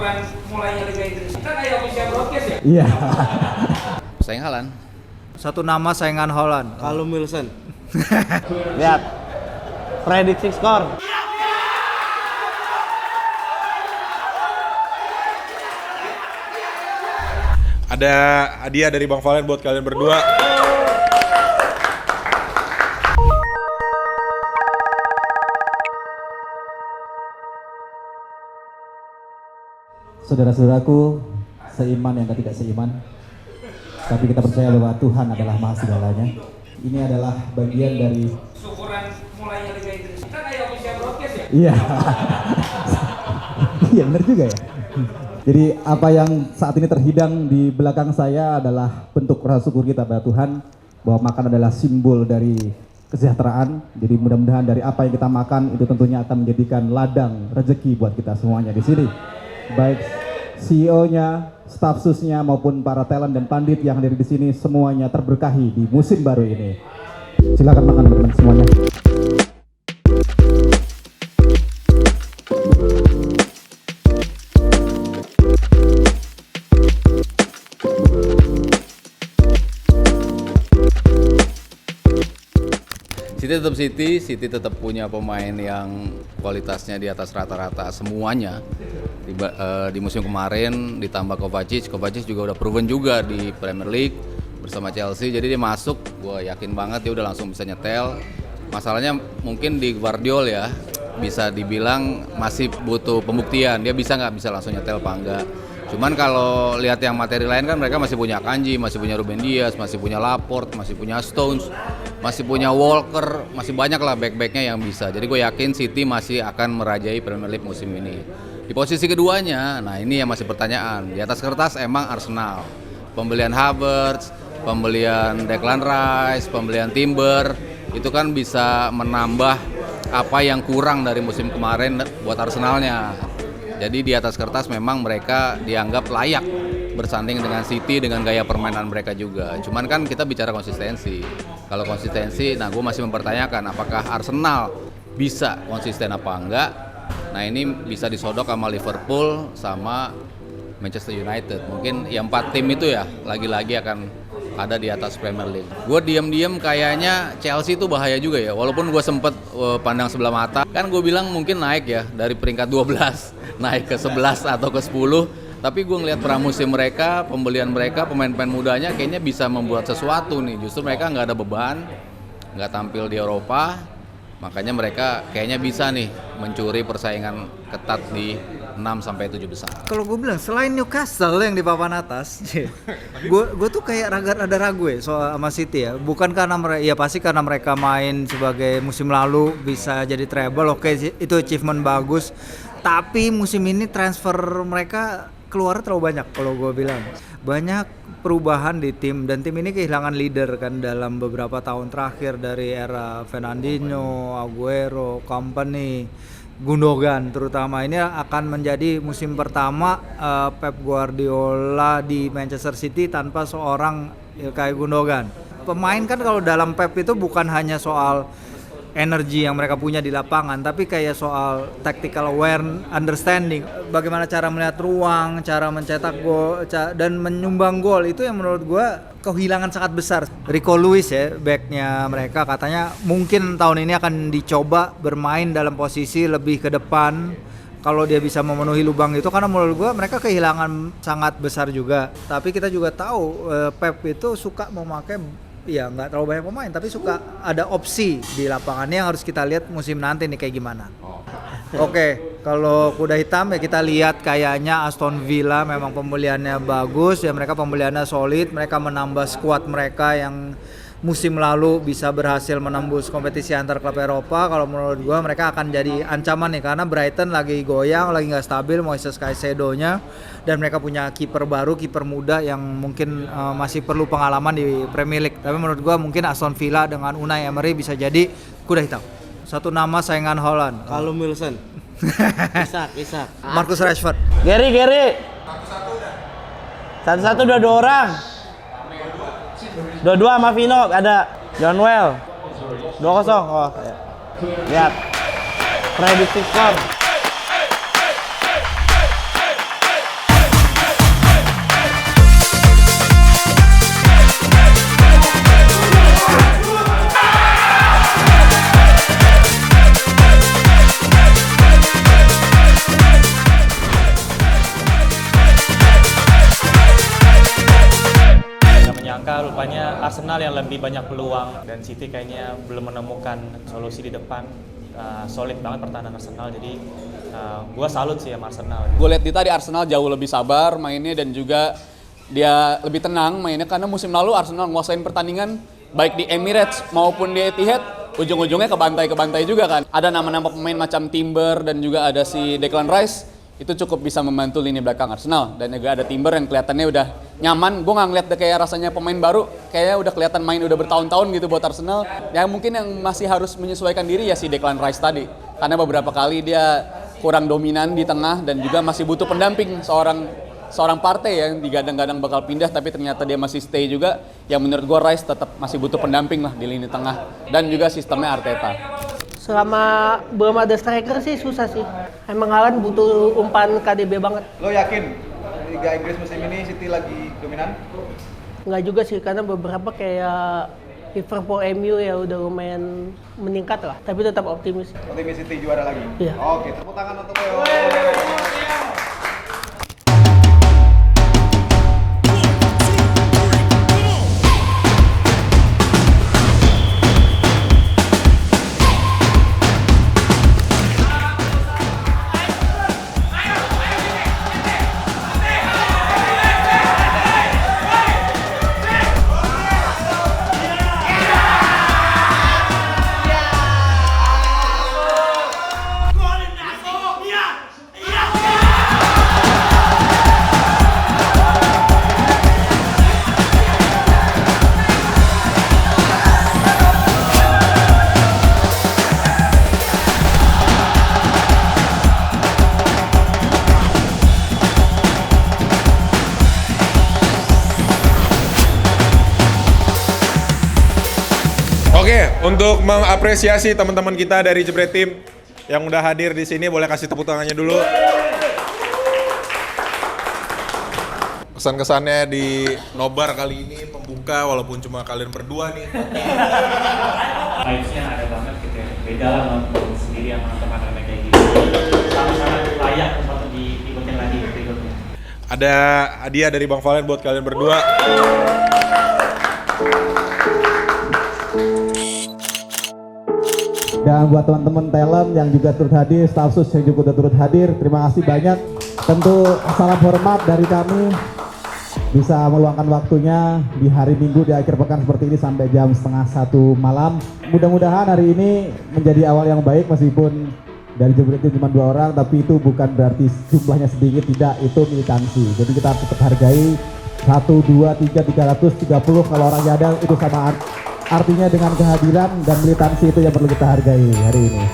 syukuran mulainya Liga Inggris. Kita kayak official broadcast ya? Iya. Saing Haaland. Satu nama saingan Holland. Callum Wilson. Lihat. Prediksi skor. Ada hadiah dari Bang Valen buat kalian berdua. Saudara-saudaraku, seiman yang tidak seiman, tapi kita percaya bahwa Tuhan adalah Maha segalanya. Ini adalah bagian dari Syukuran mulainya Liga Inggris. Kita kayak official broadcast ya? Iya. Iya benar juga ya. Jadi apa yang saat ini terhidang di belakang saya adalah bentuk rasa syukur kita pada Tuhan bahwa makan adalah simbol dari kesejahteraan. Jadi mudah-mudahan dari apa yang kita makan itu tentunya akan menjadikan ladang rezeki buat kita semuanya di sini. Baik CEO-nya, staf susnya maupun para talent dan pandit yang hadir di sini semuanya terberkahi di musim baru ini. Silakan makan teman-teman semuanya. City tetap City tetap punya pemain yang kualitasnya di atas rata-rata semuanya. Di musim kemarin ditambah Kovacic juga udah proven juga di Premier League bersama Chelsea. Jadi dia masuk, gue yakin banget dia udah langsung bisa nyetel. Masalahnya mungkin di Guardiola ya, bisa dibilang masih butuh pembuktian. Dia bisa nggak bisa langsung nyetel apa enggak. Cuman kalau lihat yang materi lain kan mereka masih punya Kanji, masih punya Ruben Dias, masih punya Laporte, masih punya Stones, masih punya Walker, masih banyak lah back-backnya yang bisa. Jadi gue yakin City masih akan merajai Premier League musim ini. Di posisi keduanya, nah ini yang masih pertanyaan. Di atas kertas emang Arsenal. Pembelian Havertz, pembelian Declan Rice, pembelian Timber, itu kan bisa menambah apa yang kurang dari musim kemarin buat Arsenalnya. Jadi di atas kertas memang mereka dianggap layak bersanding dengan City dengan gaya permainan mereka juga. Cuman kan kita bicara konsistensi. Kalau konsistensi, nah gue masih mempertanyakan apakah Arsenal bisa konsisten apa enggak. Nah ini bisa disodok sama Liverpool sama Manchester United. Mungkin ya 4 tim itu ya lagi-lagi akan ada di atas Premier League. Gue diam-diam kayaknya Chelsea itu bahaya juga ya. Walaupun gue sempet pandang sebelah mata. Kan gue bilang mungkin naik ya dari peringkat 12 naik ke 11 atau ke 10. Tapi gue ngelihat pramusim mereka, pembelian mereka, pemain-pemain mudanya kayaknya bisa membuat sesuatu nih. Justru mereka nggak ada beban, nggak tampil di Eropa. Makanya mereka kayaknya bisa nih mencuri persaingan ketat di 6-7 besar. Kalau gue bilang selain Newcastle yang di papan atas, gue tuh kayak rada ragu ya soal sama City ya. Bukan karena mereka, ya pasti karena mereka main sebagai musim lalu bisa jadi treble, oke itu achievement bagus. Tapi musim ini transfer mereka keluar terlalu banyak kalau gue bilang. Banyak perubahan di tim dan tim ini kehilangan leader kan dalam beberapa tahun terakhir dari era Fernandinho, Aguero, Kompany, Gundogan terutama. Ini akan menjadi musim pertama Pep Guardiola di Manchester City tanpa seorang kayak Gundogan. Pemain kan kalau dalam Pep itu bukan hanya soal energi yang mereka punya di lapangan, tapi kayak soal tactical understanding, bagaimana cara melihat ruang, cara mencetak gol dan menyumbang gol. Itu yang menurut gue kehilangan sangat besar. Rico Lewis ya, backnya mereka katanya mungkin tahun ini akan dicoba bermain dalam posisi lebih ke depan kalau dia bisa memenuhi lubang itu, karena menurut gue mereka kehilangan sangat besar juga. Tapi kita juga tahu Pep itu suka memakai ya nggak terlalu banyak pemain, tapi suka ada opsi di lapangannya yang harus kita lihat musim nanti nih kayak gimana. Oke, kalau kuda hitam ya kita lihat kayaknya Aston Villa memang pembeliannya bagus ya, mereka pembeliannya solid, mereka menambah skuad mereka yang musim lalu bisa berhasil menembus kompetisi antar klub Eropa. Kalau menurut gua mereka akan jadi ancaman nih karena Brighton lagi goyang, lagi nggak stabil Moises Caicedo-nya, dan mereka punya kiper baru, kiper muda yang mungkin masih perlu pengalaman di Premier League. Tapi menurut gua mungkin Aston Villa dengan Unai Emery bisa jadi kuda hitam. Satu nama saingan Holland. Callum Wilson. Isak. Marcus Rashford. Gary. 1-1 udah 2 orang. 2-2 sama Vino ada John Well. 2-0. Oh. Lihat. Prediksi skor. Arsenal yang lebih banyak peluang dan City kayaknya belum menemukan solusi di depan. Solid banget pertahanan Arsenal, jadi gue salut sih sama Arsenal. Gue lihat di tadi Arsenal jauh lebih sabar mainnya dan juga dia lebih tenang mainnya karena musim lalu Arsenal nguasain pertandingan baik di Emirates maupun di Etihad, ujung-ujungnya kebantai juga kan. Ada nama-nama pemain macam Timber dan juga ada si Declan Rice, itu cukup bisa membantu lini belakang Arsenal. Dan juga ada Timber yang kelihatannya udah nyaman. Gue nggak ngeliat kayak rasanya pemain baru, kayaknya udah kelihatan main udah bertahun-tahun gitu buat Arsenal. Yang mungkin yang masih harus menyesuaikan diri ya si Declan Rice tadi, karena beberapa kali dia kurang dominan di tengah dan juga masih butuh pendamping seorang partai yang digadang-gadang bakal pindah tapi ternyata dia masih stay juga. Yang menurut gue Rice tetap masih butuh pendamping lah di lini tengah dan juga sistemnya Arteta. Selama belum ada striker sih susah sih. Emang Haaland butuh umpan KDB banget. Lo yakin Liga Inggris musim ini City lagi dominan? Nggak juga sih, karena beberapa kayak Liverpool, MU ya udah lumayan meningkat lah. Tapi tetap optimis. Optimis City juara lagi? Iya. Oke, tepuk tangan untuk Leo. Oke, untuk mengapresiasi teman-teman kita dari Jebret Team yang udah hadir di sini, boleh kasih tepuk tangannya dulu. Kesan-kesannya di nobar kali ini pembuka, walaupun cuma kalian berdua nih. Vibes-nya ada banget gitu ya, beda lah nonton sendiri sama nonton makanan kayak gitu. Sangat-sangat layak untuk diikutin lagi berikutnya. Ada hadiah dari Bang Valen buat kalian berdua. Dan buat teman-teman talent yang juga turut hadir, staf sus yang juga turut hadir, terima kasih banyak. Tentu salam hormat dari kami bisa meluangkan waktunya di hari Minggu di akhir pekan seperti ini sampai jam 12:30 malam. Mudah-mudahan hari ini menjadi awal yang baik meskipun dari Jebret itu cuma 2 orang, tapi itu bukan berarti jumlahnya sedikit, tidak, itu militansi. Jadi kita harus tetap hargai 1, 2, 3, 330 kalau orangnya ada itu sama artinya dengan kehadiran dan militansi itu yang perlu kita hargai hari ini.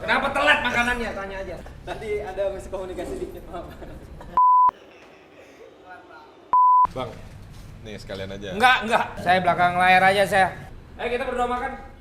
Kenapa telat makanannya? Tanya aja. Tadi ada miskomunikasi dikit, maaf. Bang, nih sekalian aja. Enggak. Saya belakang layar aja saya. Ayo kita berdua makan.